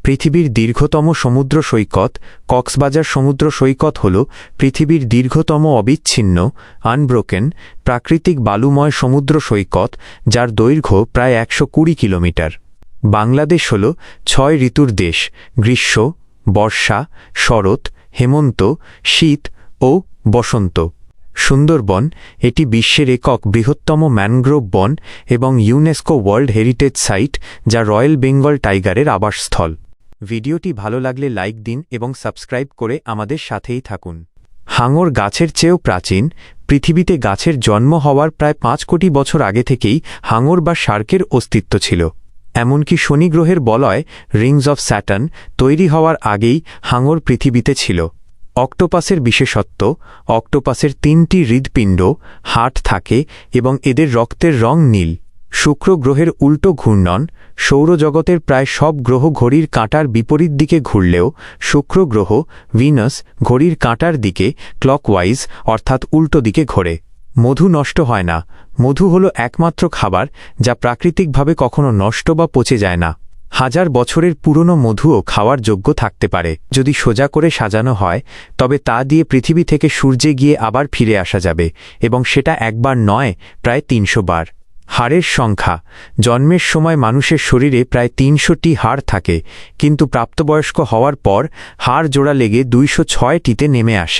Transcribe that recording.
পৃথিবীর দীর্ঘতম সমুদ্র সৈকত কক্সবাজার সমুদ্র সৈকত হল পৃথিবীর দীর্ঘতম অবিচ্ছিন্ন আনব্রোকেন প্রাকৃতিক বালুময় সমুদ্র সৈকত, যার দৈর্ঘ্য প্রায় ১২০ কিলোমিটার। বাংলাদেশ হল ৬ ঋতুর দেশ: গ্রীষ্ম, বর্ষা, শরৎ, হেমন্ত, শীত ও বসন্ত। সুন্দরবন এটি বিশ্বের একক বৃহত্তম ম্যানগ্রোভ বন এবং ইউনেস্কো ওয়ার্ল্ড হেরিটেজ সাইট, যা রয়্যাল বেঙ্গল টাইগারের আবাসস্থল। ভিডিওটি ভালো লাগলে লাইক দিন এবং সাবস্ক্রাইব করে আমাদের সাথেই থাকুন। হাঙর গাছের চেয়েও প্রাচীন। পৃথিবীতে গাছের জন্ম হওয়ার প্রায় ৫ কোটি বছর আগে থেকেই হাঙর বা শার্কের অস্তিত্ব ছিল। এমনকি শনি গ্রহের বলয় রিংস অফ স্যাটার্ন তৈরি হওয়ার আগেই হাঙর পৃথিবীতে ছিল। অক্টোপাসের বিশেষত্ব: অক্টোপাসের ৩টি হৃৎপিণ্ড, হার্ট থাকে এবং এদের রক্তের রং নীল। শুক্র গ্রহের উল্টো ঘূর্ণন: সৌরজগতের প্রায় সব গ্রহ ঘড়ির কাঁটার বিপরীত দিকে ঘুরলেও শুক্র গ্রহ ভিনাস ঘড়ির কাঁটার দিকে ক্লকওয়াইজ অর্থাৎ উল্টো দিকে ঘোরে। মধু নষ্ট হয় না। মধু হল একমাত্র খাবার যা প্রাকৃতিকভাবে কখনো নষ্ট বা পচে যায় না। হাজার বছরের পুরনো মধুও খাওয়ার যোগ্য থাকতে পারে যদি সোজা করে সাজানো হয়, তবে তা দিয়ে পৃথিবী থেকে সূর্যে গিয়ে আবার ফিরে আসা যাবে, এবং সেটা একবার নয়, প্রায় ৩০০ বার। হাড়ের সংখ্যা: জন্মের সময় মানুষের শরীরে প্রায় ৩০০টি হাড় থাকে, কিন্তু প্রাপ্তবয়স্ক হওয়ার পর হাড় জোড়া লেগে ২০৬টিতে নেমে আসে।